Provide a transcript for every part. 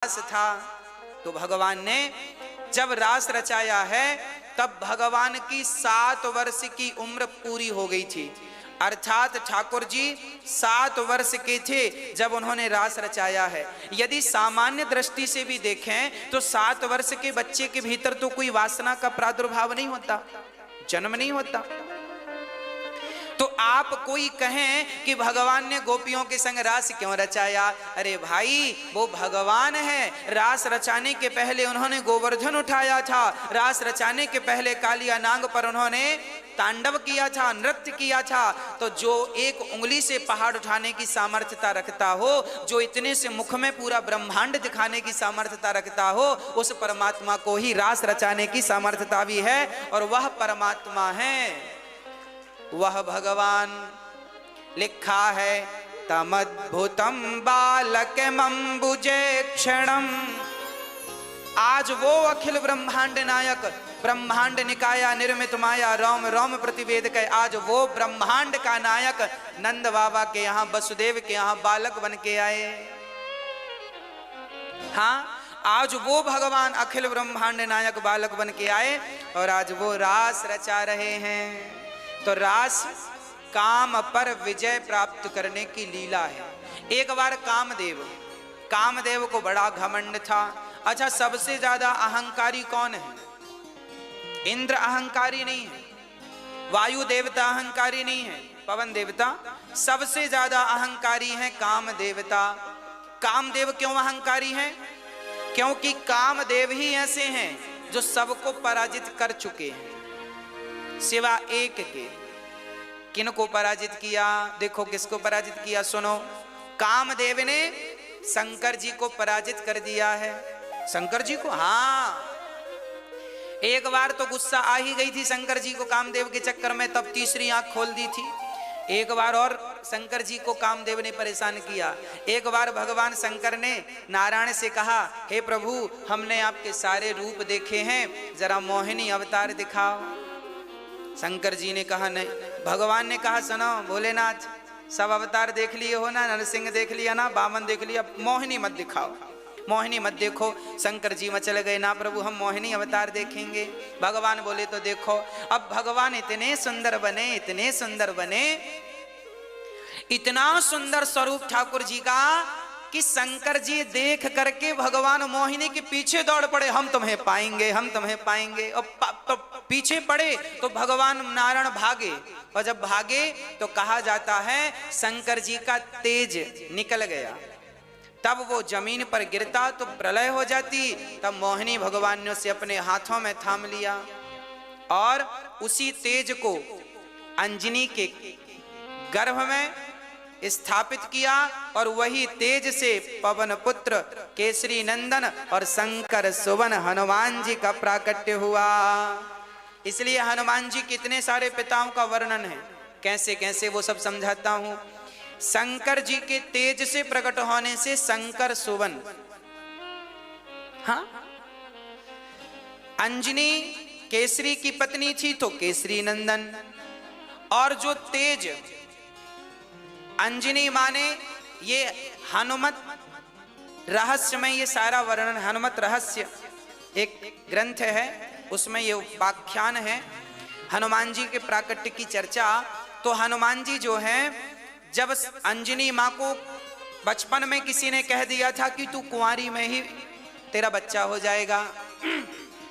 रास था। तो भगवान ने जब रास रचाया है तब भगवान की 7 वर्ष की उम्र पूरी हो गई थी, अर्थात ठाकुर जी 7 वर्ष के थे जब उन्होंने रास रचाया है। यदि सामान्य दृष्टि से भी देखें तो 7 वर्ष के बच्चे के भीतर तो कोई वासना का प्रादुर्भाव नहीं होता, जन्म नहीं होता। तो आप कोई कहें कि भगवान ने गोपियों के संग रास क्यों रचाया? अरे भाई, वो भगवान है। रास रचाने के पहले उन्होंने गोवर्धन उठाया था, रास रचाने के पहले कालिया नाग पर उन्होंने तांडव किया था, नृत्य किया था। तो जो एक उंगली से पहाड़ उठाने की सामर्थ्यता रखता हो, जो इतने से मुख में पूरा ब्रह्मांड दिखाने की सामर्थ्यता रखता हो, उस परमात्मा को ही रास रचाने की सामर्थ्यता भी है। और वह परमात्मा है, वह भगवान। लिखा है तमद्भुतम बालकमंबुजे क्षणम। आज वो अखिल ब्रह्मांड नायक, ब्रह्मांड निकाया निर्मित माया, रोम रोम प्रतिवेद के, आज वो ब्रह्मांड का नायक नंद बाबा के यहाँ, वसुदेव के यहाँ बालक बन के आए। हाँ, आज वो भगवान अखिल ब्रह्मांड नायक बालक बन के आए और आज वो रास रचा रहे हैं। तो रास काम पर विजय प्राप्त करने की लीला है। एक बार कामदेव को बड़ा घमंड था। अच्छा, सबसे ज्यादा अहंकारी कौन है? इंद्र अहंकारी नहीं है, वायु देवता अहंकारी नहीं है, पवन देवता सबसे ज्यादा अहंकारी है कामदेवता। कामदेव क्यों अहंकारी है? क्योंकि कामदेव ही ऐसे हैं जो सबको पराजित कर चुके हैं सिवा एक के। किनको पराजित किया? देखो किसको पराजित किया, सुनो। कामदेव ने शंकर जी को पराजित कर दिया है। शंकर जी को, हाँ, एक बार तो गुस्सा आ ही गई थी शंकर जी को कामदेव के चक्कर में, तब तीसरी आंख खोल दी थी। एक बार और शंकर जी को कामदेव ने परेशान किया। एक बार भगवान शंकर ने नारायण से कहा, हे प्रभु, हमने आपके सारे रूप देखे हैं, जरा मोहिनी अवतार दिखाओ। शंकर जी ने कहा नहीं। भगवान ने कहा, सुनो भोलेनाथ, सब अवतार देख लिए हो ना, नरसिंह देख लिया ना, वामन देख लिया, मोहिनी मत दिखाओ, मोहिनी मत देखो। शंकर जी मचल गए, ना प्रभु हम मोहिनी अवतार देखेंगे। भगवान बोले तो देखो। अब भगवान इतने सुंदर बने, इतने सुंदर बने, इतना सुंदर स्वरूप ठाकुर जी का कि शंकर जी देख करके भगवान मोहिनी के पीछे दौड़ पड़े, हम तुम्हें पाएंगे, हम तुम्हें पाएंगे। और पीछे पड़े तो भगवान नारायण भागे, और जब भागे तो कहा जाता है शंकर जी का तेज निकल गया। तब वो जमीन पर गिरता तो प्रलय हो जाती। तब मोहिनी भगवान ने उसे अपने हाथों में थाम लिया और उसी तेज को अंजनी के गर्भ में स्थापित किया, और वही तेज से पवन पुत्र केसरी नंदन और शंकर सुवन हनुमान जी का प्राकट्य हुआ। इसलिए हनुमान जी कितने सारे पिताओं का वर्णन है, कैसे कैसे वो सब समझाता हूं। शंकर जी के तेज से प्रकट होने से शंकर सुवन, हाँ, अंजनी केसरी की पत्नी थी तो केसरी नंदन। और जो तेज अंजनी माने, ये हनुमत रहस्य में ये सारा वर्णन, हनुमत रहस्य एक ग्रंथ है, उसमें ये उपाख्यान है हनुमान जी के प्राकट्य की चर्चा। तो हनुमान जी जो हैं, जब अंजनी माँ को बचपन में किसी ने कह दिया था कि तू कुंवारी में ही तेरा बच्चा हो जाएगा,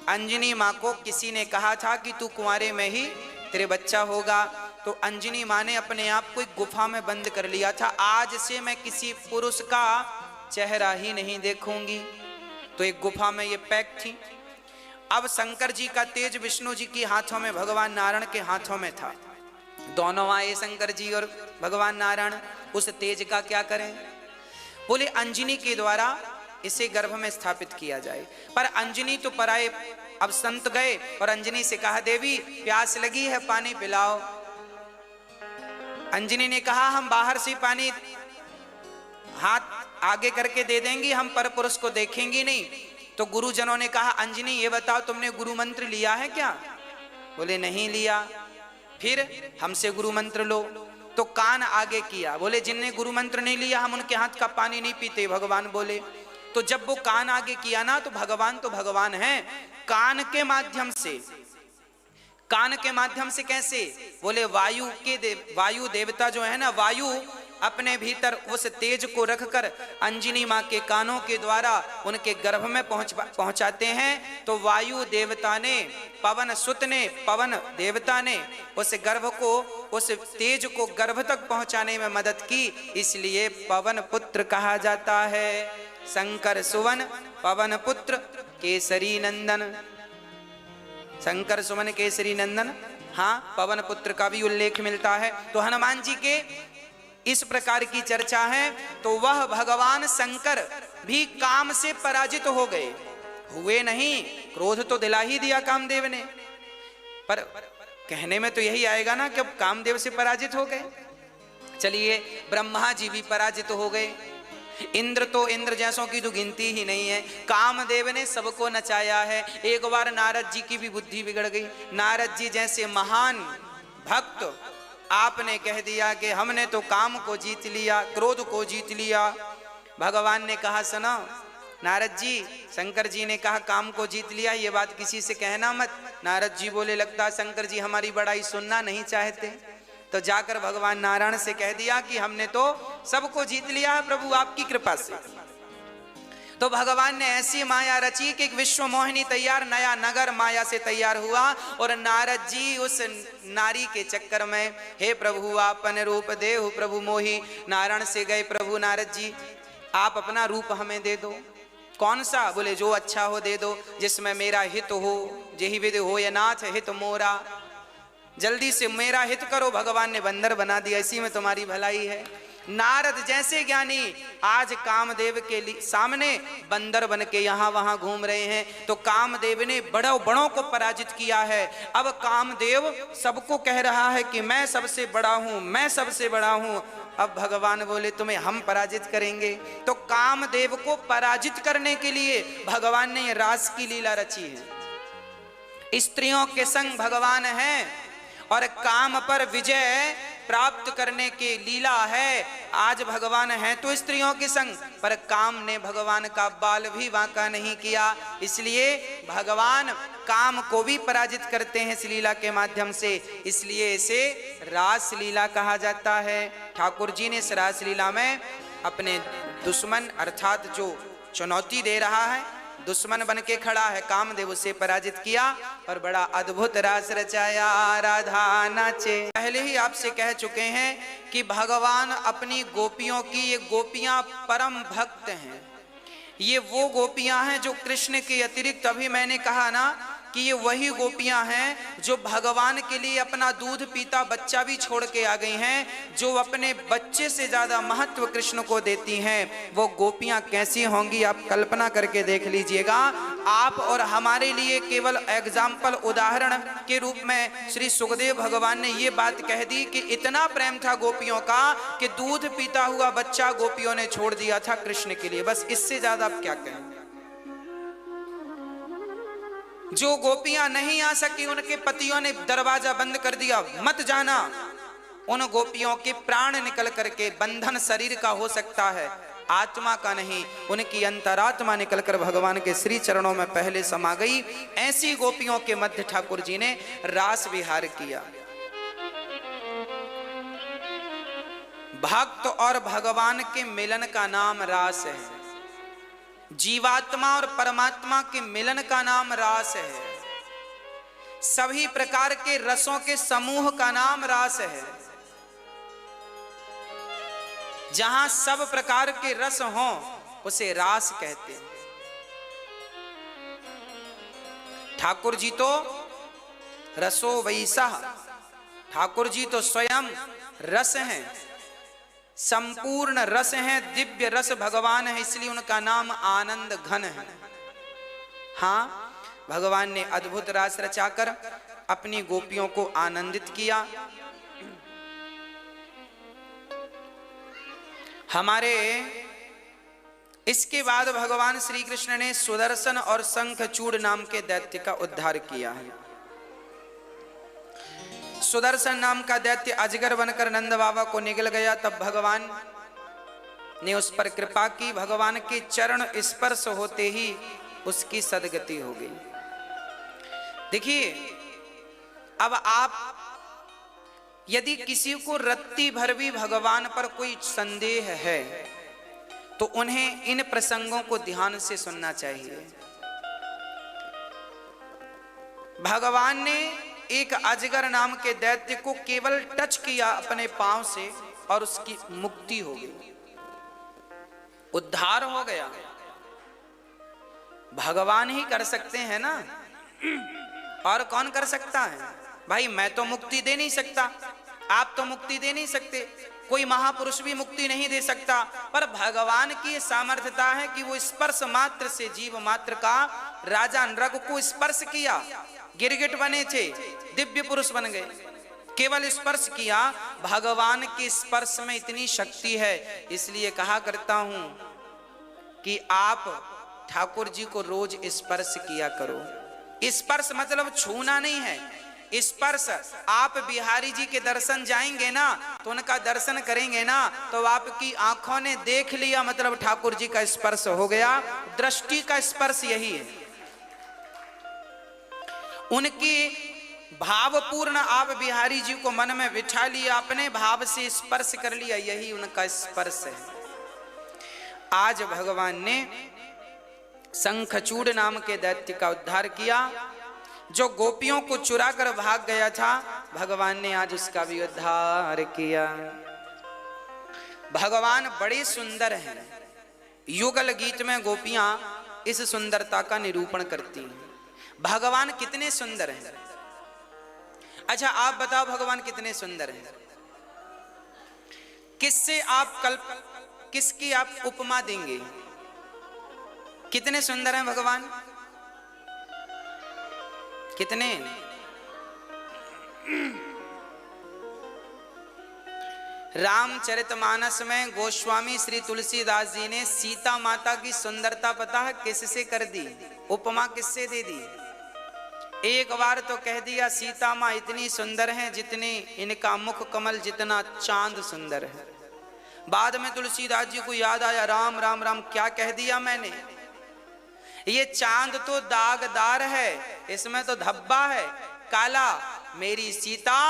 अंजनी माँ को किसी ने कहा था कि तू कुंवारे में ही तेरे बच्चा होगा, तो अंजनी माँ ने अपने आप को एक गुफा में बंद कर लिया था, आज से मैं किसी पुरुष का चेहरा ही नहीं देखूंगी। तो एक गुफा में ये पैक थी। अब शंकर जी का तेज विष्णु जी के हाथों में, भगवान नारायण के हाथों में था। दोनों आए शंकर जी और भगवान नारायण, उस तेज का क्या करें? बोले अंजनी के द्वारा इसे गर्भ में स्थापित किया जाए। पर अंजनी तो पराए, अब संत गए और अंजनी से कहा, देवी प्यास लगी है, पानी पिलाओ। अंजनी ने कहा, हम बाहर से पानी हाथ आगे करके दे देंगी, हम पर पुरुष को देखेंगी नहीं। तो गुरुजनों ने कहा, अंजनी ये बताओ तुमने गुरु मंत्र लिया है क्या? बोले नहीं लिया। फिर हमसे गुरु मंत्र लो। तो कान आगे किया, बोले जिनने गुरु मंत्र नहीं लिया हम उनके हाथ का पानी नहीं पीते। भगवान बोले तो जब वो कान आगे किया ना तो भगवान है कान के माध्यम से। कान के माध्यम से कैसे? बोले वायु देवता जो है ना, वायु अपने भीतर उस तेज को रखकर अंजनी माँ के कानों के द्वारा उनके गर्भ में पहुंचाते हैं। तो वायु देवता ने, पवन देवता ने उस गर्भ को, उस तेज को गर्भ तक पहुंचाने में मदद की, इसलिए पवन पुत्र कहा जाता है। शंकर सुवन पवन पुत्र केसरी नंदन, शंकर सुमन केसरी नंदन, हाँ, पवन पुत्र का भी उल्लेख मिलता है। तो हनुमान जी के इस प्रकार की चर्चा है। तो वह भगवान शंकर भी काम से पराजित हो गए, हुए नहीं, क्रोध तो दिला ही दिया कामदेव ने, पर कहने में तो यही आएगा ना कि अब कामदेव से पराजित हो गए। चलिए, ब्रह्मा जी भी पराजित हो गए, इंद्र जैसों की तो गिनती ही नहीं है। कामदेव ने सबको नचाया है। एक बार नारद जी की भी बुद्धि बिगड़ गई। नारद जी जैसे महान भक्त, आपने कह दिया कि हमने तो काम को जीत लिया, क्रोध को जीत लिया। भगवान ने कहा सुनो नारद जी, शंकर जी ने कहा काम को जीत लिया, ये बात किसी से कहना मत। नारद जी बोले लगता शंकर जी हमारी बड़ाई सुनना नहीं चाहते। तो जाकर भगवान नारायण से कह दिया कि हमने तो सबको जीत लिया है प्रभु आपकी कृपा से। तो भगवान ने ऐसी माया रची कि एक विश्व मोहिनी तैयार, नया नगर माया से तैयार हुआ। और नारद जी उस नारी के चक्कर में, हे प्रभु आपन रूप देहु प्रभु मोही, नारायण से गए प्रभु नारद जी आप अपना रूप हमें दे दो। कौन सा? बोले जो अच्छा हो दे दो, जिसमें मेरा हित हो, जेहि विधि हो ये नाथ हित मोरा, जल्दी से मेरा हित करो। भगवान ने बंदर बना दिया, इसी में तुम्हारी भलाई है। नारद जैसे ज्ञानी आज कामदेव के सामने बंदर बन के यहाँ वहाँ घूम रहे हैं। तो कामदेव ने बड़ों को पराजित किया है। अब कामदेव सबको कह रहा है कि मैं सबसे बड़ा हूँ, मैं सबसे बड़ा हूँ। अब भगवान बोले तुम्हें हम पराजित करेंगे। तो कामदेव को पराजित करने के लिए भगवान ने रास की लीला रची है। स्त्रियों के संग भगवान है और काम पर विजय प्राप्त करने की लीला है। आज भगवान है तो स्त्रियों के संग, पर काम ने भगवान का बाल भी बांका नहीं किया। इसलिए भगवान काम को भी पराजित करते हैं इस लीला के माध्यम से, इसलिए इसे रास लीला कहा जाता है। ठाकुर जी ने इस रास लीला में अपने दुश्मन अर्थात जो चुनौती दे रहा है, दुश्मन बन के खड़ा है, कामदेव उसे पराजित किया और बड़ा अद्भुत रास रचाया। राधा नाचे। पहले ही आपसे कह चुके हैं कि भगवान अपनी गोपियों की, ये गोपियां परम भक्त हैं। ये वो गोपियां हैं जो कृष्ण के अतिरिक्त, अभी मैंने कहा ना कि ये वही गोपियां हैं जो भगवान के लिए अपना दूध पीता बच्चा भी छोड़ के आ गई हैं, जो अपने बच्चे से ज्यादा महत्व कृष्ण को देती हैं। वो गोपियां कैसी होंगी आप कल्पना करके देख लीजिएगा। आप और हमारे लिए केवल एग्जाम्पल, उदाहरण के रूप में श्री सुखदेव भगवान ने ये बात कह दी कि इतना प्रेम था गोपियों का कि दूध पीता हुआ बच्चा गोपियों ने छोड़ दिया था कृष्ण के लिए। बस इससे ज्यादा आप क्या कहें। जो गोपियां नहीं आ सकी, उनके पतियों ने दरवाजा बंद कर दिया, मत जाना। उन गोपियों के प्राण निकल करके, बंधन शरीर का हो सकता है, आत्मा का नहीं, उनकी अंतरात्मा निकलकर भगवान के श्री चरणों में पहले समा गई। ऐसी गोपियों के मध्य ठाकुर जी ने रास विहार किया। भक्त और भगवान के मिलन का नाम रास है। जीवात्मा और परमात्मा के मिलन का नाम रास है। सभी प्रकार के रसों के समूह का नाम रास है। जहां सब प्रकार के रस हों उसे रास कहते हैं। ठाकुर जी तो रसो वैसा, ठाकुर जी तो स्वयं रस हैं, संपूर्ण रस हैं, दिव्य रस भगवान है, इसलिए उनका नाम आनंद घन है। हाँ, भगवान ने अद्भुत रास रचाकर अपनी गोपियों को आनंदित किया। हमारे इसके बाद भगवान श्री कृष्ण ने सुदर्शन और शंखचूड़ नाम के दैत्य का उद्धार किया है। सुदर्शन नाम का दैत्य अजगर बनकर नंद बाबा को निगल गया। तब भगवान ने उस पर कृपा की, भगवान के चरण स्पर्श होते ही उसकी सदगति हो गई। देखिए, अब आप यदि किसी को रत्ती भर भी भगवान पर कोई संदेह है तो उन्हें इन प्रसंगों को ध्यान से सुनना चाहिए। भगवान ने एक अजगर नाम के दैत्य को केवल टच किया अपने पांव से और उसकी मुक्ति हो गई, उद्धार हो गया। भगवान ही कर सकते हैं ना, और कौन कर सकता है? भाई मैं तो मुक्ति दे नहीं सकता, आप तो मुक्ति दे नहीं सकते, कोई महापुरुष भी मुक्ति नहीं दे सकता, पर भगवान की सामर्थ्यता है कि वो स्पर्श मात्र से जीव मात्र का राजा नृग को स्पर्श किया, गिरगिट बने थे, दिव्य पुरुष बन गए, केवल स्पर्श किया। भगवान के स्पर्श में इतनी शक्ति है, इसलिए कहा करता हूं कि आप ठाकुर जी को रोज स्पर्श किया करो। स्पर्श मतलब छूना नहीं है, स्पर्श। आप बिहारी जी के दर्शन जाएंगे ना तो उनका दर्शन करेंगे ना तो आपकी आंखों ने देख लिया, मतलब ठाकुर जी का स्पर्श हो गया। दृष्टि का स्पर्श यही है, उनकी भावपूर्ण आप बिहारी जी को मन में बिठा लिया, अपने भाव से स्पर्श कर लिया, यही उनका स्पर्श है। आज भगवान ने शंखचूड़ नाम के दैत्य का उद्धार किया, जो गोपियों को चुरा कर भाग गया था, भगवान ने आज उसका भी उद्धार किया। भगवान बड़े सुंदर हैं, युगल गीत में गोपियां इस सुंदरता का निरूपण करती हैं। भगवान कितने सुंदर हैं? अच्छा आप बताओ, भगवान कितने सुंदर हैं? किससे आप किसकी आप उपमा देंगे? कितने सुंदर हैं भगवान? कितने? रामचरितमानस में गोस्वामी श्री तुलसीदास जी ने सीता माता की सुंदरता पता है किससे कर दी? उपमा किससे दे दी? एक बार तो कह दिया सीता माँ इतनी सुंदर हैं जितने इनका मुख कमल जितना चांद सुंदर है। बाद में तुलसीदास जी को याद आया, राम राम राम क्या कह दिया मैंने, ये चांद तो दागदार है, इसमें तो धब्बा है काला। मेरी सीता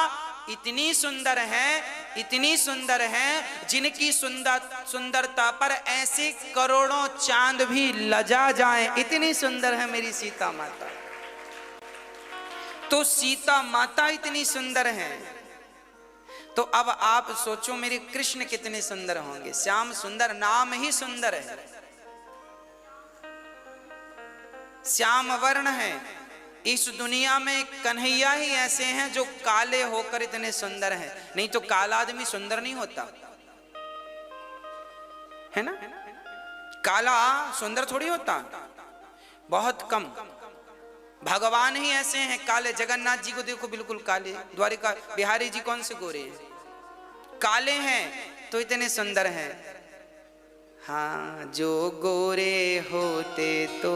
इतनी सुंदर है, इतनी सुंदर है, जिनकी सुंदरता पर ऐसे करोड़ों चांद भी लजा जाएं, इतनी सुंदर है मेरी सीता माता। तो सीता माता इतनी सुंदर हैं, तो अब आप सोचो मेरे कृष्ण कितने सुंदर होंगे। श्याम सुंदर, नाम ही सुंदर है, श्याम वर्ण है। इस दुनिया में कन्हैया ही ऐसे हैं जो काले होकर इतने सुंदर हैं, नहीं तो काला आदमी सुंदर नहीं होता है ना। काला सुंदर थोड़ी होता, बहुत कम। भगवान ही ऐसे हैं काले। जगन्नाथ जी को देखो बिल्कुल काले, द्वारिका बिहारी जी कौन से गोरे हैं, काले हैं तो इतने सुंदर हैं। हाँ, जो गोरे होते तो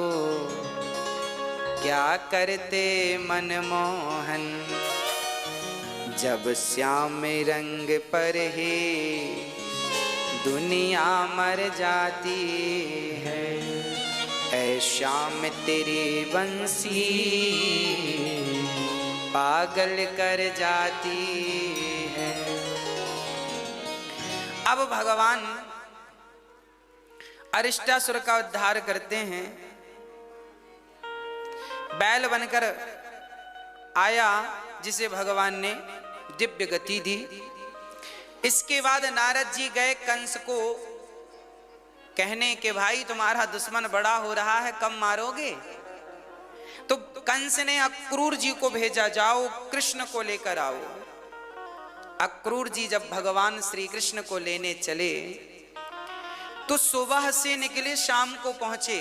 क्या करते मनमोहन, जब श्याम रंग पर ही दुनिया मर जाती है। ऐ श्याम तेरी बंसी पागल कर जाती है। अब भगवान अरिष्टासुर का उद्धार करते हैं। बैल बनकर आया जिसे भगवान ने दिव्य गति दी। इसके बाद नारद जी गए कंस को कहने के भाई तुम्हारा दुश्मन बड़ा हो रहा है, कब मारोगे? तो कंस ने अक्रूर जी को भेजा, जाओ कृष्ण को लेकर आओ। अक्रूर जी जब भगवान श्री कृष्ण को लेने चले तो सुबह से निकले, शाम को पहुंचे।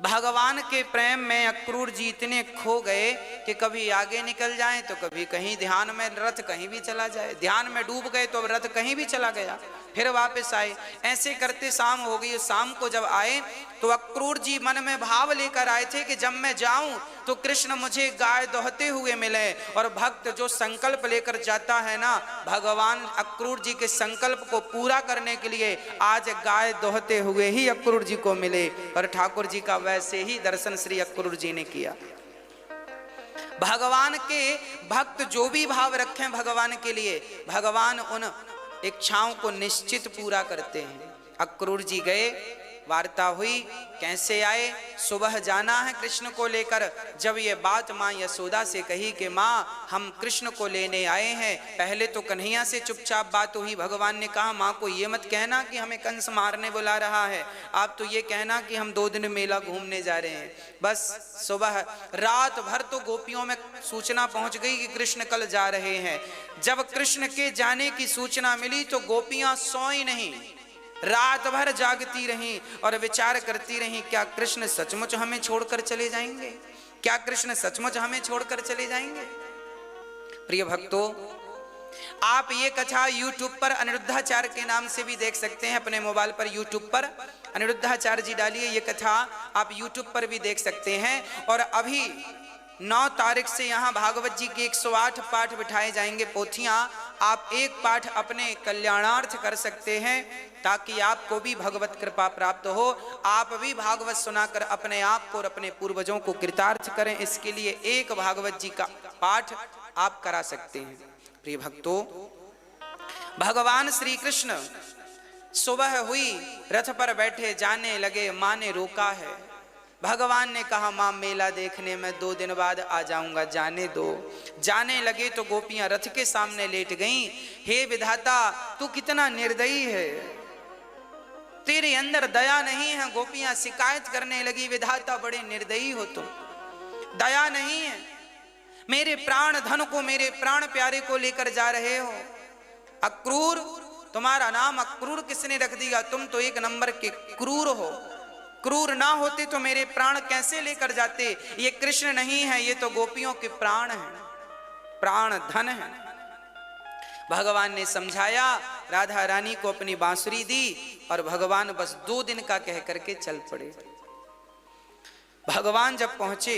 भगवान के प्रेम में अक्रूर जी इतने खो गए कि कभी आगे निकल जाएं तो कभी कहीं ध्यान में रथ कहीं भी चला जाए, ध्यान में डूब गए तो रथ कहीं भी चला गया। फिर वापस आए। ऐसे करते शाम हो गई। शाम को जब आए तो अक्रूर जी मन में भाव लेकर आए थे कि जब मैं जाऊं तो कृष्ण मुझे गाय दोहते हुए मिले। और भक्त जो संकल्प लेकर जाता है ना, भगवान अक्रूर जी के संकल्प को पूरा करने के लिए आज गाय दोहते हुए ही अक्रूर जी को मिले। और ठाकुर जी का वैसे ही दर्शन श्री अक्रूर जी ने किया। भगवान के भक्त जो भी भाव रखें भगवान के लिए, भगवान उन इच्छाओं को निश्चित पूरा करते हैं। अक्रूर जी गए, वार्ता हुई, कैसे आए, सुबह जाना है कृष्ण को लेकर। जब ये बात माँ यशोदा से कही कि माँ हम कृष्ण को लेने आए हैं, पहले तो कन्हैया से चुपचाप बात हुई। भगवान ने कहा माँ को ये मत कहना कि हमें कंस मारने बुला रहा है, आप तो ये कहना कि हम 2 दिन मेला घूमने जा रहे हैं। बस सुबह रात भर तो गोपियों में सूचना पहुंच गई कि कृष्ण कल जा रहे हैं। जब कृष्ण के जाने की सूचना मिली तो गोपियां सोई नहीं, रात भर जागती रहीं और विचार करती रहीं, क्या कृष्ण सचमुच हमें छोड़कर चले जाएंगे? क्या कृष्ण सचमुच हमें छोड़कर चले जाएंगे? प्रिय भक्तों, आप ये कथा YouTube पर अनिरुद्धाचार्य के नाम से भी देख सकते हैं। अपने मोबाइल पर YouTube पर अनिरुद्धाचार्य जी डालिए, ये कथा आप YouTube पर भी देख सकते हैं। और अभी 9 तारीख से यहाँ भागवत जी के 108 पाठ बिठाए जाएंगे, पोथियां। आप एक पाठ अपने कल्याणार्थ कर सकते हैं ताकि आपको भी भगवत कृपा प्राप्त हो। आप भी भागवत सुनाकर अपने आप को और अपने पूर्वजों को कृतार्थ करें। इसके लिए एक भागवत जी का पाठ आप करा सकते हैं। प्रिय भक्तों, भगवान श्री कृष्ण सुबह हुई, रथ पर बैठे जाने लगे। माँ ने रोका है। भगवान ने कहा माँ मेला देखने में 2 दिन बाद आ जाऊंगा, जाने दो। जाने लगे तो गोपियां रथ के सामने लेट गईं। हे विधाता, तू कितना निर्दयी है, तेरे अंदर दया नहीं है। गोपियां शिकायत करने लगी, विधाता बड़े निर्दयी हो तुम, दया नहीं है। मेरे प्राण धन को, मेरे प्राण प्यारे को लेकर जा रहे हो। अक्रूर, तुम्हारा नाम अक्रूर किसने रख दिया? तुम तो 1 नंबर के क्रूर हो। क्रूर ना होते तो मेरे प्राण कैसे लेकर जाते? ये कृष्ण नहीं है, ये तो गोपियों के प्राण हैं, प्राण धन है। भगवान ने समझाया, राधा रानी को अपनी बांसुरी दी और भगवान बस 2 दिन का कह करके चल पड़े। भगवान जब पहुंचे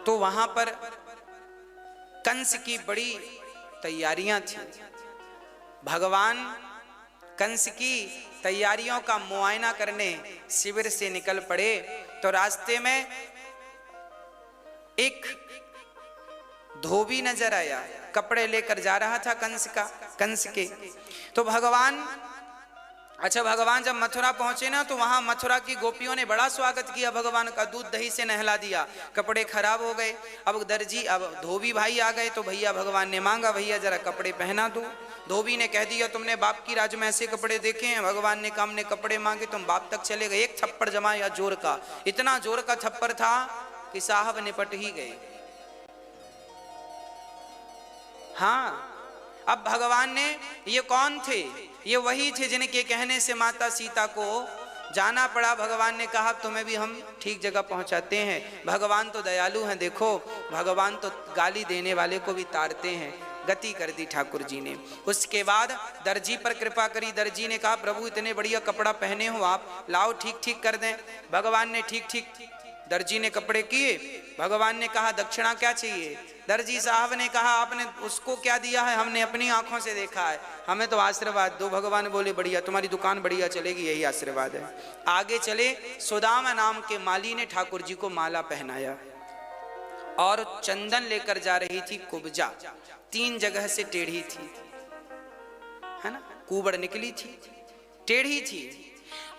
तो वहां पर कंस की बड़ी तैयारियां थी। भगवान कंस की तैयारियों का मुआयना करने शिविर से निकल पड़े तो रास्ते में एक धोबी नजर आया, कपड़े लेकर जा रहा था कंस के। तो भगवान जब मथुरा पहुंचे ना तो वहां मथुरा की गोपियों ने बड़ा स्वागत किया भगवान का, दूध दही से नहला दिया। कपड़े खराब हो गए, अब धोबी भाई आ गए तो भैया भगवान ने मांगा, भैया जरा कपड़े पहना दो। धोबी ने कह दिया तुमने बाप की राज में ऐसे कपड़े देखे हैं? भगवान ने कहा हमने कपड़े मांगे, तुम बाप तक चले गए। 1 थप्पड़ जमाया जोर का, इतना जोर का थप्पड़ था कि साहब निपट ही गए। हाँ, अब भगवान ने, ये कौन थे? ये वही थे जिनके कहने से माता सीता को जाना पड़ा। भगवान ने कहा तुम्हें भी हम ठीक जगह पहुंचाते हैं। भगवान तो दयालु हैं, देखो भगवान तो गाली देने वाले को भी तारते हैं। गति कर दी ठाकुर जी ने। उसके बाद दर्जी पर कृपा करी। दर्जी ने कहा प्रभु इतने बढ़िया कपड़ा पहने हो आप, लाओ ठीक कर दें। भगवान ने ठीक दर्जी ने कपड़े किए। भगवान ने कहा दक्षिणा क्या चाहिए? दर्जी साहब ने कहा आपने उसको क्या दिया है? हमने अपनी आंखों से देखा है, हमें तो आशीर्वाद दो। भगवान बोले बढ़िया, तुम्हारी दुकान बढ़िया चलेगी, यही आशीर्वाद है। आगे चले, सुदामा नाम के माली ने ठाकुर जी को माला पहनाया और चंदन लेकर जा रही थी कुब्जा। 3 जगह से टेढ़ी थी, है ना, कुबड़ निकली थी, टेढ़ी थी।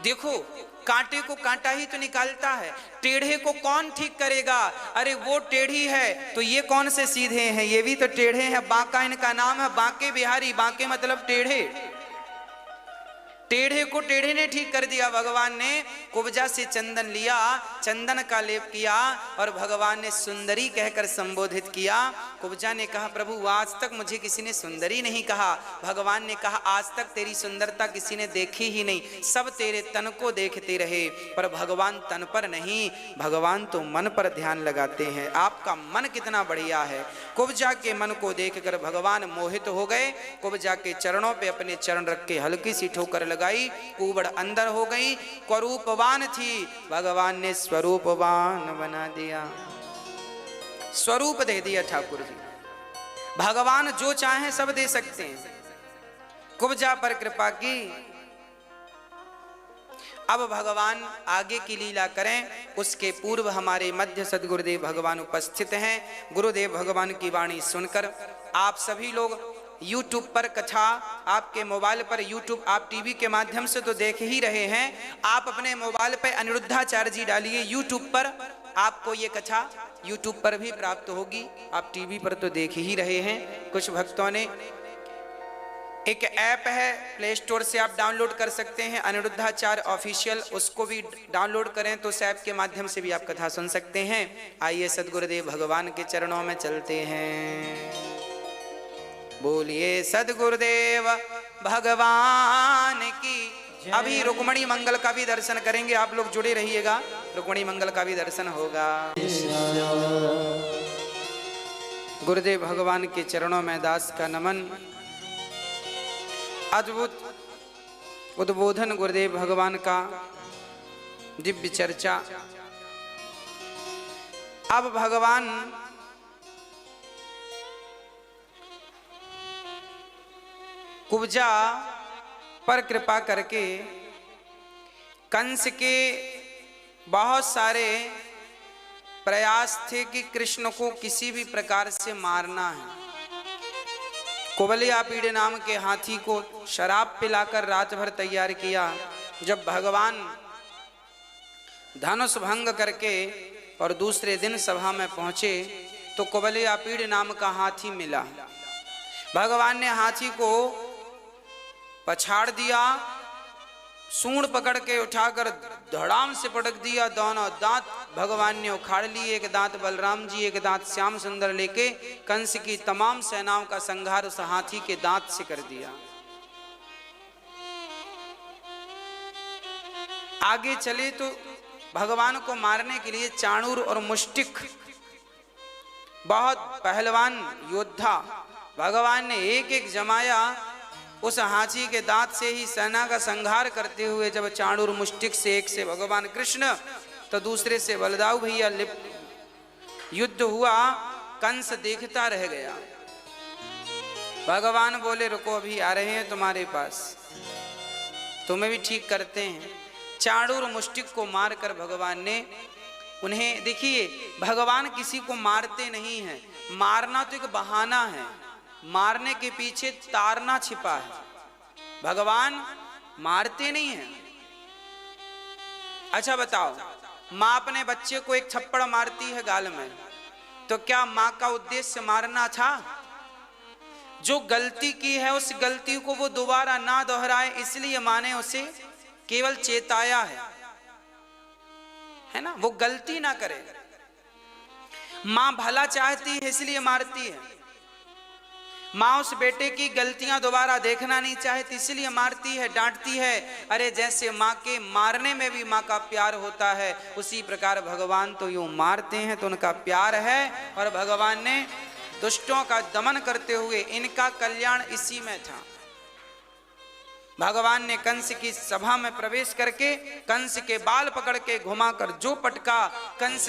देखो कांटे को कांटा ही तो निकालता है, टेढ़े को कौन ठीक करेगा? अरे वो टेढ़ी है तो ये कौन से सीधे हैं? ये भी तो टेढ़े हैं। बांका इनका नाम है, बांके बिहारी। बांके मतलब टेढ़े। टेढ़े को टेढ़े ने ठीक कर दिया। भगवान ने कुब्जा से चंदन लिया, चंदन का लेप किया और भगवान ने सुंदरी कहकर संबोधित किया। कुब्जा ने कहा प्रभु आज तक मुझे किसी ने सुंदरी नहीं कहा। भगवान ने कहा आज तक तेरी सुंदरता किसी ने देखी ही नहीं, सब तेरे तन को देखते रहे पर भगवान तन पर नहीं, भगवान तो मन पर ध्यान लगाते हैं। आपका मन कितना बढ़िया है। कुब्जा के मन को देखकर भगवान मोहित हो गए। कुब्जा के चरणों पे अपने चरण रख के हल्की सी ठोकर लगाई, कुबड़ अंदर हो गई। स्वरूपवान थी, भगवान ने स्वरूपवान बना दिया, स्वरूप दे दिया ठाकुर जी। भगवान जो चाहे सब दे सकते हैं। कुब्जा पर कृपा की। अब भगवान आगे की लीला करें, उसके पूर्व हमारे मध्य सद्गुरुदेव भगवान उपस्थित हैं। गुरुदेव भगवान की वाणी सुनकर आप सभी लोग YouTube पर कथा, आपके मोबाइल पर YouTube, आप टीवी के माध्यम से तो देख ही रहे हैं। आप अपने मोबाइल पर अनिरुद्धाचार्य जी डालिए YouTube पर, आपको ये कथा YouTube पर भी प्राप्त होगी। आप टीवी पर तो देख ही रहे हैं। कुछ भक्तों ने एक ऐप है प्ले स्टोर से आप डाउनलोड कर सकते हैं, अनिरुद्धाचार्य ऑफिशियल, उसको भी डाउनलोड करें तो उस ऐप के माध्यम से भी आप कथा सुन सकते हैं। आइए सद्गुरुदेव भगवान के चरणों में चलते हैं। बोलिए सद्गुरुदेव भगवान की। अभी रुक्मणी मंगल का भी दर्शन करेंगे, आप लोग जुड़े रहिएगा, रुक्मणी मंगल का भी दर्शन होगा। गुरुदेव भगवान के चरणों में दास का नमन। अद्भुत उद्बोधन गुरुदेव भगवान का, दिव्य चर्चा। अब भगवान कुब्जा पर कृपा करके कंस के बहुत सारे प्रयास थे कि कृष्ण को किसी भी प्रकार से मारना है। कुबलियापीड़ नाम के हाथी को शराब पिलाकर रात भर तैयार किया। जब भगवान धनुष भंग करके और दूसरे दिन सभा में पहुंचे तो कुबलियापीड़ नाम का हाथी मिला। भगवान ने हाथी को पछाड़ दिया, सूंड पकड़ के उठाकर धड़ाम से पटक दिया। दोनों दांत भगवान ने उखाड़ लिए, एक दांत बलराम जी, एक दांत श्याम सुंदर लेके कंस की तमाम सेनाओं का संहार उस हाथी के दांत से कर दिया। आगे चले तो भगवान को मारने के लिए चाणूर और मुष्टिक, बहुत पहलवान योद्धा भगवान ने एक एक जमाया। उस हाथी के दांत से ही सेना का संहार करते हुए जब चाणूर मुष्टिक से एक से भगवान कृष्ण तो दूसरे से बलदाऊ भैया युद्ध हुआ, कंस देखता रह गया। भगवान बोले रुको, अभी आ रहे हैं तुम्हारे पास, तुम्हें भी ठीक करते हैं। चाणूर मुष्टिक को मारकर भगवान ने उन्हें, देखिए भगवान किसी को मारते नहीं हैं, मारना तो एक बहाना है, मारने के पीछे तारना छिपा है। भगवान मारते नहीं हैं। अच्छा बताओ, माँ अपने बच्चे को एक थप्पड़ मारती है गाल में, तो क्या माँ का उद्देश्य मारना था? जो गलती की है उस गलती को वो दोबारा ना दोहराए, इसलिए माँ ने उसे केवल चेताया है ना, वो गलती ना करे। माँ भला चाहती है इसलिए मारती है। माँ उस बेटे की गलतियां दोबारा देखना नहीं चाहती इसलिए मारती है, डांटती है। अरे जैसे माँ के मारने में भी माँ का प्यार होता है, उसी प्रकार भगवान तो यूं मारते हैं तो उनका प्यार है। और भगवान ने दुष्टों का दमन करते हुए इनका कल्याण इसी में था। भगवान ने कंस की सभा में प्रवेश करके कंस के बाल पकड़ के घुमाकर जो पटका, कंस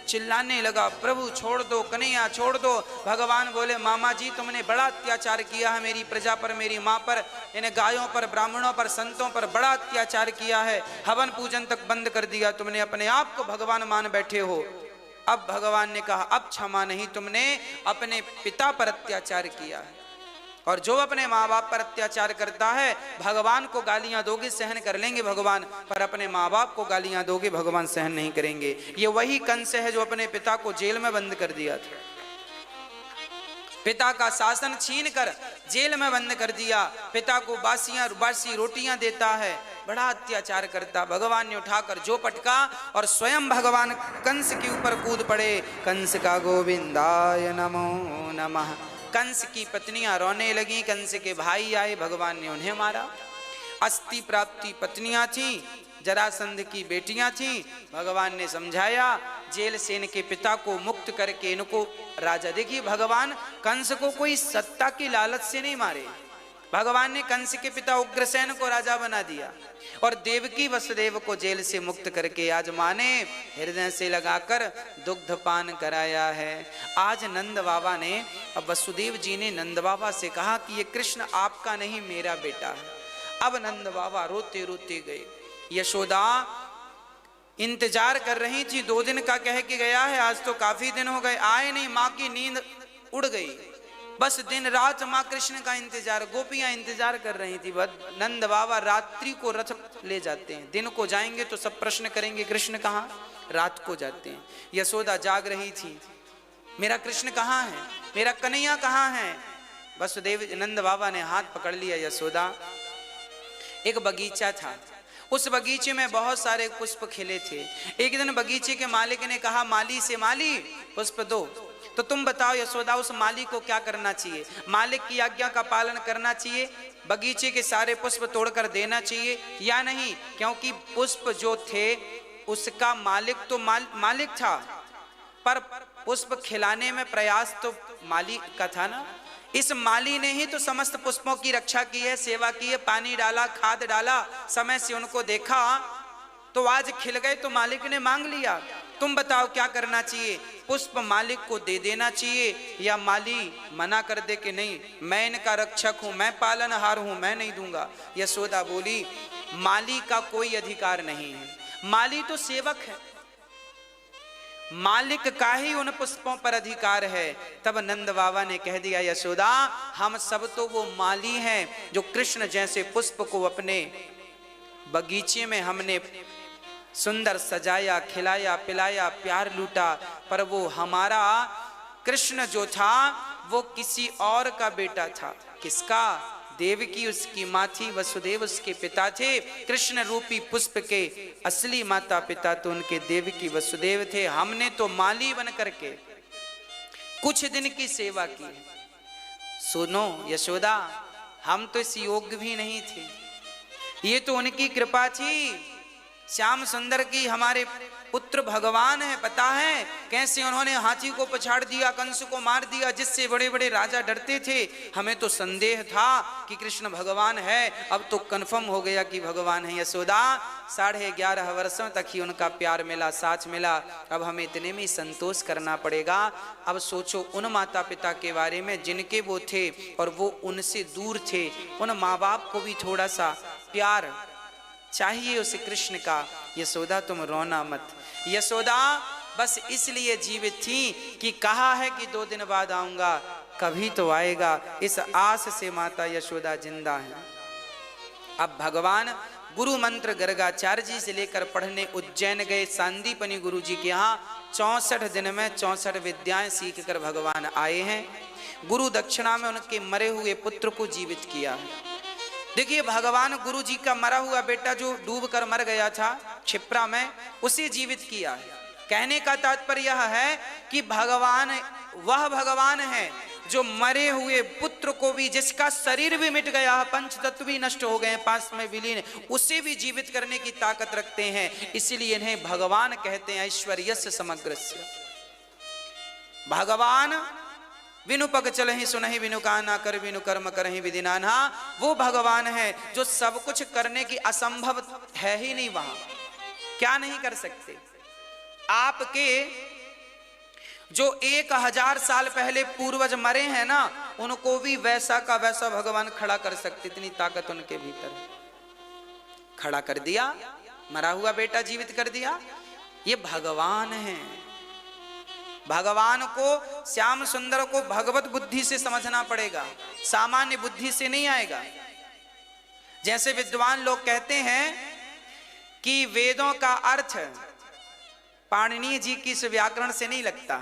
चिल्लाने लगा प्रभु छोड़ दो, कन्हैया छोड़ दो। भगवान बोले मामा जी तुमने बड़ा अत्याचार किया है मेरी प्रजा पर, मेरी माँ पर, इन गायों पर, ब्राह्मणों पर, संतों पर बड़ा अत्याचार किया है, हवन पूजन तक बंद कर दिया, तुमने अपने आप को भगवान मान बैठे हो। अब भगवान ने कहा अब क्षमा नहीं, तुमने अपने पिता पर अत्याचार किया है, और जो अपने माँ बाप पर अत्याचार करता है भगवान को गालियां दोगे सहन कर लेंगे भगवान, पर अपने माँ बाप को गालियां दोगे भगवान सहन नहीं करेंगे। ये वही कंस है जो अपने पिता को जेल में बंद कर दिया था। पिता का शासन छीन कर जेल में बंद कर दिया, पिता को बासी रोटियां देता है, बड़ा अत्याचार करता। भगवान ने उठाकर जो पटका और स्वयं भगवान कंस के ऊपर कूद पड़े। कंस का गोविंदाय नमो नमः। कंस की पत्नियां रोने लगी, कंस के भाई आए, भगवान ने उन्हें मारा। अस्थि प्राप्ति पत्नियां थीं, जरासंध की बेटियां थीं, भगवान ने समझाया, जेल से इनके पिता को मुक्त करके इनको राजा। देखिए भगवान कंस को कोई सत्ता की लालच से नहीं मारे, भगवान ने कंस के पिता उग्रसेन को राजा बना दिया और देवकी वसुदेव को जेल से मुक्त करके आज मां ने हृदय से लगाकर दुग्ध पान कराया है। आज नंद बाबा ने, अब वसुदेव जी ने नंद बाबा से कहा कि ये कृष्ण आपका नहीं मेरा बेटा है। अब नंद बाबा रोते रोते गए। यशोदा इंतजार कर रही थी, 2 दिन का कह के गया है, आज तो काफी दिन हो गए, आए नहीं। माँ की नींद उड़ गई, बस दिन रात माँ कृष्ण का इंतजार, गोपियां इंतजार कर रही थी। नंद बाबा रात्रि को रथ ले जाते हैं, दिन को जाएंगे तो सब प्रश्न करेंगे कृष्ण कहाँ, रात को जाते हैं। यशोदा जाग रही थी, मेरा कृष्ण कहाँ है, मेरा कन्हैया कहाँ है। वसुदेव नंद बाबा ने हाथ पकड़ लिया। यशोदा, एक बगीचा था, उस बगीचे में बहुत सारे पुष्प खिले थे। एक दिन बगीचे के मालिक ने कहा माली से, माली पुष्प दो। तो तुम बताओ यशोदा, उस माली को क्या करना चाहिए? मालिक की आज्ञा का पालन करना चाहिए, बगीचे के सारे पुष्प तोड़कर देना चाहिए या नहीं? क्योंकि पुष्प जो थे उसका मालिक तो मालिक था, पर पुष्प खिलाने में प्रयास तो मालिक का था ना। इस माली ने ही तो समस्त पुष्पों की रक्षा की है, सेवा की है, पानी डाला, खाद डाला, समय से उनको देखा, तो आज खिल गए तो मालिक ने मांग लिया। तुम बताओ क्या करना चाहिए? पुष्प मालिक को दे देना चाहिए या माली मना कर दे कि नहीं मैं इनका रक्षक हूं, मैं पालनहार हूं, मैं नहीं दूंगा? यशोदा बोली माली का कोई अधिकार नहीं है, माली तो सेवक है, मालिक का ही उन पुष्पों पर अधिकार है। तब नंद बाबा ने कह दिया यशोदा, हम सब तो वो माली हैं जो कृष्ण जैसे पुष्प को अपने बगीचे में हमने सुंदर सजाया, खिलाया, पिलाया, प्यार लूटा, पर वो हमारा कृष्ण जो था वो किसी और का बेटा था। किसका? देवकी उसकी माँ थी, वसुदेव उसके पिता थे। कृष्ण रूपी पुष्प के असली माता पिता तो उनके देवकी वसुदेव थे। हमने तो माली बन करके कुछ दिन की सेवा की। सुनो यशोदा, हम तो इस योग्य भी नहीं थे, ये तो उनकी कृपा थी। श्याम सुंदर की हमारे पुत्र भगवान है, पता है कैसे उन्होंने हाथी को पछाड़ दिया, कंस को मार दिया, जिससे बड़े बड़े राजा डरते थे। हमें तो संदेह था कि कृष्ण भगवान है, अब तो कंफर्म हो गया कि भगवान है। यशोदा, 11.5 वर्षों तक ही उनका प्यार मिला, साथ मिला, अब हमें इतने में संतोष करना पड़ेगा। अब सोचो उन माता पिता के बारे में जिनके वो थे और वो उनसे दूर थे, उन माँ बाप को भी थोड़ा सा प्यार चाहिए उस कृष्ण का। यशोदा तुम रोना मत। यशोदा बस इसलिए जीवित थी कि कहा है कि 2 दिन बाद आऊंगा, कभी तो आएगा, इस आस से माता यशोदा जिंदा है। अब भगवान गुरु मंत्र गर्गाचार्य जी से लेकर पढ़ने उज्जैन गए, सांदीपनि गुरु जी के यहाँ 64 दिन में 64 विद्याएं सीख कर भगवान आए हैं। गुरु दक्षिणा में उनके मरे हुए पुत्र को जीवित किया है। देखिए भगवान गुरु जी का मरा हुआ बेटा जो डूब कर मर गया था क्षिप्रा में, उसे जीवित किया है। कहने का तात्पर्य यह है कि भगवान वह भगवान है जो मरे हुए पुत्र को भी, जिसका शरीर भी मिट गया, पंच तत्व भी नष्ट हो गए, पास में विलीन, उसे भी जीवित करने की ताकत रखते हैं। इसीलिए इन्हें भगवान कहते हैं, ऐश्वर्यस्य समग्रस्य। भगवान बिनु पग चलहि सुनहि बिनु काना कर बिनु कर्म करहि विधि नाना। वो भगवान है जो सब कुछ करने की असंभव है ही नहीं, वहां क्या नहीं कर सकते। आपके जो 1000 साल पहले पूर्वज मरे हैं ना, उनको भी वैसा का वैसा भगवान खड़ा कर सकते, इतनी ताकत उनके भीतर खड़ा कर दिया। मरा हुआ बेटा जीवित कर दिया, ये भगवान है। भगवान को, श्याम सुंदर को भगवत बुद्धि से समझना पड़ेगा, सामान्य बुद्धि से नहीं आएगा। जैसे विद्वान लोग कहते हैं कि वेदों का अर्थ पाणिनि जी की इस व्याकरण से नहीं लगता,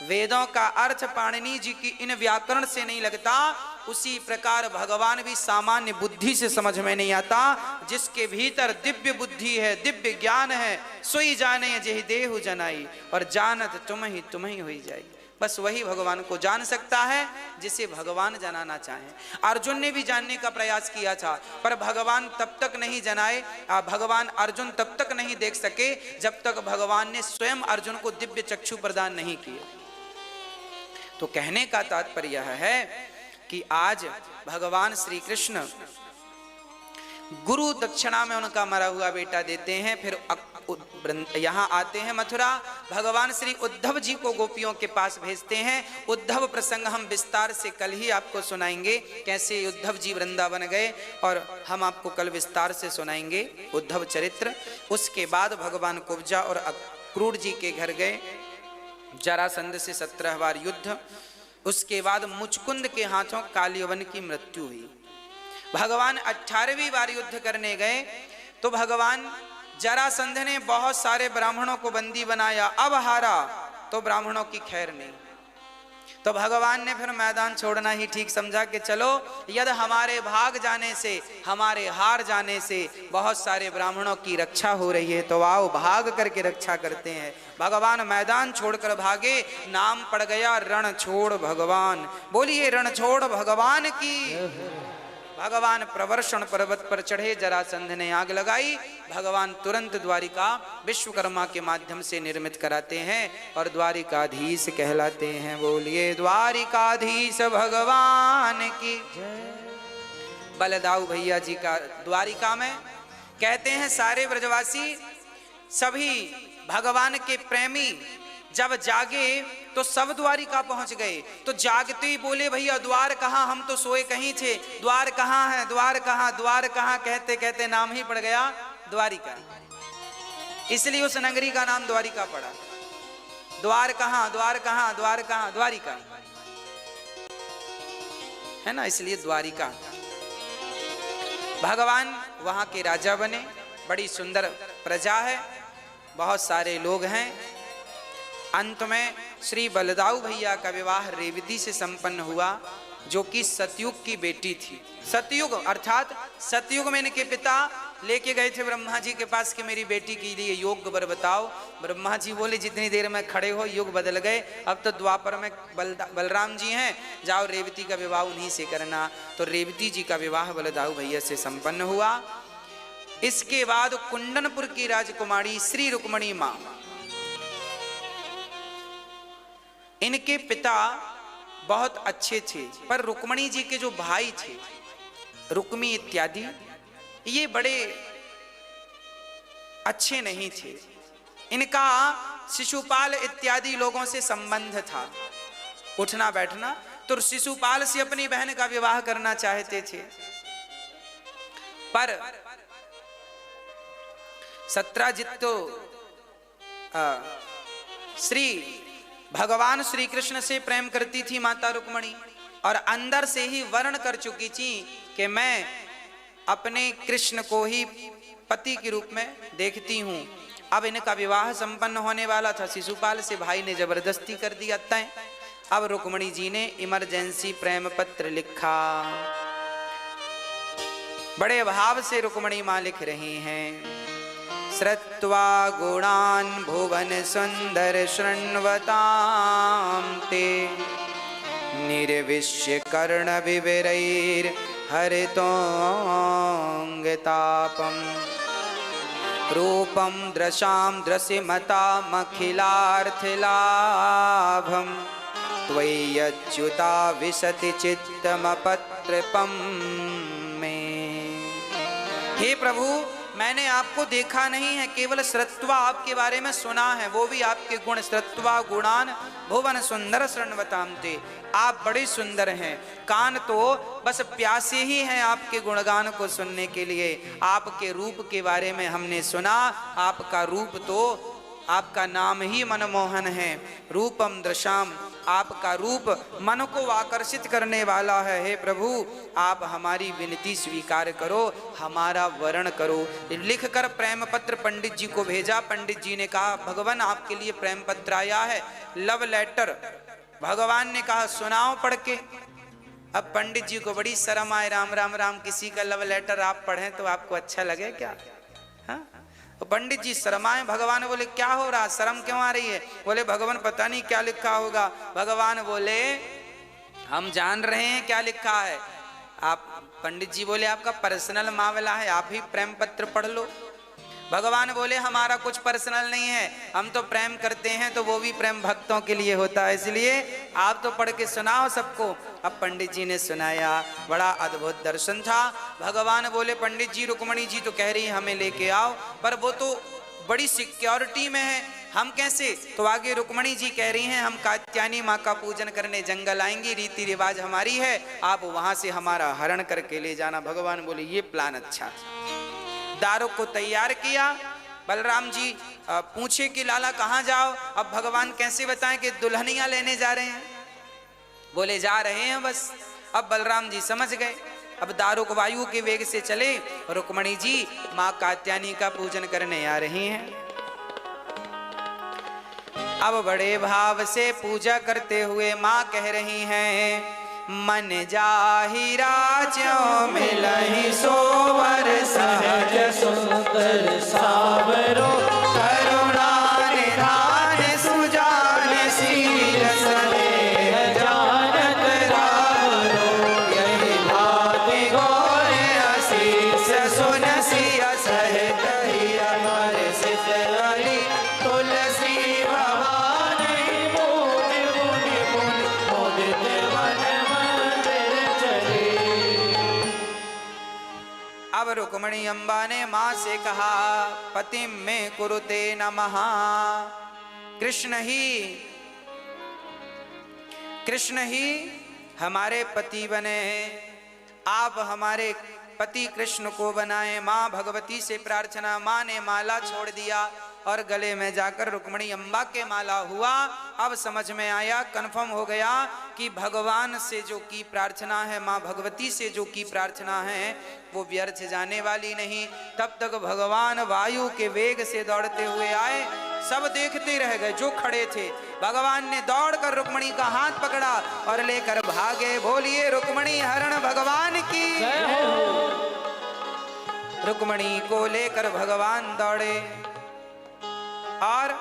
वेदों का अर्थ पाणिनि जी की इन व्याकरण से नहीं लगता, उसी प्रकार भगवान भी सामान्य बुद्धि से समझ में नहीं आता। जिसके भीतर दिव्य बुद्धि है, दिव्य ज्ञान है, सोई जाने जेहि देहु जनाई, और जानत तुम ही हुई जाई। बस वही भगवान को जान सकता है जिसे भगवान जानाना चाहे। अर्जुन ने भी जानने का प्रयास किया था, पर भगवान तब तक नहीं जनाए, भगवान अर्जुन तब तक नहीं देख सके जब तक भगवान ने स्वयं अर्जुन को दिव्य चक्षु प्रदान नहीं किए। तो कहने का तात्पर्य यह है कि आज भगवान श्री कृष्ण गुरु दक्षिणा में उनका मरा हुआ बेटा देते हैं, फिर यहाँ आते हैं मथुरा। भगवान श्री उद्धव जी को गोपियों के पास भेजते हैं। उद्धव प्रसंग हम विस्तार से कल ही आपको सुनाएंगे, कैसे उद्धव जी वृंदावन गए, और हम आपको कल विस्तार से सुनाएंगे उद्धव चरित्र। उसके बाद भगवान कुब्जा और अक्रूर जी के घर गए, जरासंध से 17 बार युद्ध। उसके बाद मुचकुंद के हाथों कालियवन की मृत्यु हुई। भगवान 18वीं बार युद्ध करने गए तो भगवान जरासंध ने बहुत सारे ब्राह्मणों को बंदी बनाया। अब हारा तो ब्राह्मणों की खैर नहीं, तो भगवान ने फिर मैदान छोड़ना ही ठीक समझा कि चलो यदि हमारे भाग जाने से, हमारे हार जाने से बहुत सारे ब्राह्मणों की रक्षा हो रही है, तो आओ भाग करके रक्षा करते हैं। भगवान मैदान छोड़कर भागे, नाम पड़ गया रण छोड़ भगवान। बोलिए रण छोड़ भगवान की। भगवान प्रवर्षण पर्वत पर चढ़े, जरासंध ने आग लगाई। भगवान तुरंत द्वारिका विश्वकर्मा के माध्यम से निर्मित कराते हैं और द्वारिकाधीश कहलाते हैं। बोलिए द्वारिकाधीश भगवान की जय। बलदाऊ भैया जी का द्वारिका में कहते हैं सारे ब्रजवासी सभी भगवान के प्रेमी जब जागे तो सब द्वारिका पहुंच गए। तो जागते ही बोले भैया द्वार कहाँ, हम तो सोए कहीं थे, द्वार कहाँ है, द्वार कहाँ, द्वार कहाँ, कहते कहते नाम ही पड़ गया द्वारिका। इसलिए उस नगरी का नाम द्वारिका पड़ा। द्वार कहाँ, द्वार कहाँ, द्वार कहाँ, द्वारिका है ना, इसलिए द्वारिका। भगवान वहां के राजा बने, बड़ी सुंदर प्रजा है, बहुत सारे लोग हैं। अंत में श्री बलदाऊ भैया का विवाह रेवती से संपन्न हुआ, जो कि सतयुग की बेटी थी। सतयुग अर्थात सतयुग में इनके पिता लेके गए थे ब्रह्मा जी के पास कि मेरी बेटी के लिए योग वर बताओ। ब्रह्मा जी बोले जितनी देर में खड़े हो युग बदल गए, अब तो द्वापर में बलराम जी हैं, जाओ रेवती का विवाह उन्हीं से करना। तो रेवती जी का विवाह बलदाऊ भैया से संपन्न हुआ। इसके बाद कुंडनपुर की राजकुमारी श्री रुक्मणी माँ, इनके पिता बहुत अच्छे थे, पर रुक्मणी जी के जो भाई थे रुक्मी इत्यादि, ये बड़े अच्छे नहीं थे। इनका शिशुपाल इत्यादि लोगों से संबंध था, उठना बैठना। तो शिशुपाल से अपनी बहन का विवाह करना चाहते थे, पर सत्राजित तो श्री भगवान श्री कृष्ण से प्रेम करती थी माता रुक्मणी, और अंदर से ही वर्ण कर चुकी थी कि मैं अपने कृष्ण को ही पति के रूप में देखती हूँ। अब इनका विवाह संपन्न होने वाला था, शिशुपाल से भाई ने जबरदस्ती कर दिया तय। अब रुक्मणी जी ने इमरजेंसी प्रेम पत्र लिखा। बड़े भाव से रुक्मणी माँ लिख रही हैं। श्रुत्वा गुणान् भुवन सुंदर शृण्वतां ते, निर्विश्य कर्ण विविरैर् हरितोऽङ्गतापम्, रूपं दृशां दृशिमतामखिलार्थलाभं, त्वय्यच्युता विशति चित्तमपत्रपं मे। हे प्रभु, मैंने आपको देखा नहीं है, केवल श्रुत्वा आपके बारे में सुना है, वो भी आपके गुण। श्रुत्वा गुणान भुवन सुंदर शृण्वतां ते, आप बड़े सुंदर हैं, कान तो बस प्यासे ही हैं आपके गुणगान को सुनने के लिए। आपके रूप के बारे में हमने सुना, आपका रूप तो आपका नाम ही मनमोहन है। रूपम दृशाम, आपका रूप मन को आकर्षित करने वाला है। हे प्रभु, आप हमारी विनती स्वीकार करो, हमारा वरण करो। लिखकर प्रेम पत्र पंडित जी को भेजा। पंडित जी ने कहा, भगवान आपके लिए प्रेम पत्र आया है, लव लेटर। भगवान ने कहा, सुनाओ पढ़ के। अब पंडित जी को बड़ी शर्म आए, राम राम राम, किसी का लव लेटर आप पढ़ें तो आपको अच्छा लगे क्या? हाँ? तो पंडित जी शर्माए। भगवान बोले, क्या हो रहा, शर्म क्यों आ रही है? बोले, भगवान पता नहीं क्या लिखा होगा। भगवान बोले, हम जान रहे हैं क्या लिखा है। आप पंडित जी बोले, आपका पर्सनल मामला है, आप ही प्रेम पत्र पढ़ लो। भगवान बोले, हमारा कुछ पर्सनल नहीं है, हम तो प्रेम करते हैं तो वो भी प्रेम भक्तों के लिए होता है, इसलिए आप तो पढ़ के सुनाओ सबको। अब पंडित जी ने सुनाया, बड़ा अद्भुत दर्शन था। भगवान बोले, पंडित जी रुक्मणी जी तो कह रही है हमें लेके आओ, पर वो तो बड़ी सिक्योरिटी में है, हम कैसे? तो आगे रुक्मणी जी कह रही हैं, हम कात्यायनी माँ का पूजन करने जंगल आएंगी, रीति रिवाज हमारी है, आप वहां से हमारा हरण करके ले जाना। भगवान बोले, ये प्लान अच्छा। दारों को तैयार किया। बलराम जी पूछे कि लाला कहाँ जाओ? अब भगवान कैसे बताएं कि दुल्हनियां लेने जा रहे हैं? बोले, जा रहे हैं बस। अब बलराम जी समझ गए। अब दारुक वायु के वेग से चले, रुक्मणी जी माँ कात्यायनी का पूजन करने आ रही हैं। अब बड़े भाव से पूजा करते हुए माँ कह रही हैं, मन जाहि राज्यों मिलहि सोवर सहज सुंदर सावरो, करुणा निधान सुजान शील स्नेह जानत रावरो, यही भाति घोर असीस सुन सिया सहित हिया हर्षित लली तुलसी भवानी मोद मुनि मुनि मोदित मन। अब रुक्मणी अम्बा ने माँ से कहा, पतिम में कुरुते नमः। कृष्ण ही हमारे पति बने, आप हमारे पति कृष्ण को बनाए। माँ भगवती से प्रार्थना। माँ ने माला छोड़ दिया और गले में जाकर रुक्मणी अम्बा के माला हुआ। अब समझ में आया, कन्फर्म हो गया कि भगवान से जो की प्रार्थना है, माँ भगवती से जो की प्रार्थना है, वो व्यर्थ जाने वाली नहीं। तब तक भगवान वायु के वेग से दौड़ते हुए आए। सब देखते रह गए जो खड़े थे। भगवान ने दौड़कर रुक्मणी का हाथ पकड़ा और लेकर भागे। बोलिए रुक्मणी हरण भगवान की। रुक्मणी को लेकर भगवान दौड़े और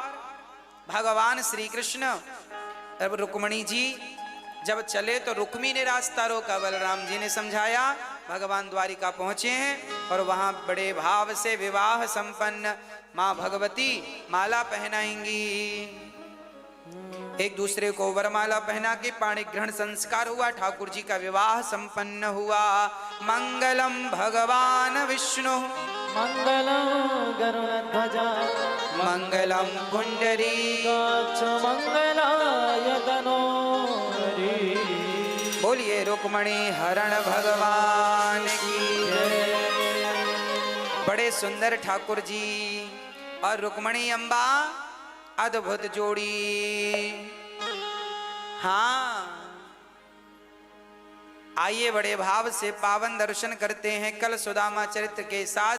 भगवान श्री कृष्ण। अब रुक्मणी जी जब चले तो रुक्मी ने रास्ता रोका, बलराम जी ने समझाया। भगवान द्वारिका पहुंचे हैं और वहां बड़े भाव से विवाह संपन्न मां भगवती माला पहनाएंगी। एक दूसरे को वरमाला पहना के पाणी ग्रहण संस्कार हुआ। ठाकुर जी का विवाह संपन्न हुआ। मंगलम भगवान विष्णु, मंगलम गरुड़ध्वजा, मंगलम पुंडरीकाक्ष, मंगलाय तनोहरि। बोलिए रुक्मणी हरण भगवान की जय। बड़े सुंदर ठाकुर जी और रुक्मणी अम्बा, अद्भुत जोड़ी। हाँ, आइए बड़े भाव से पावन दर्शन करते हैं कल सुदामा चरित्र के साथ।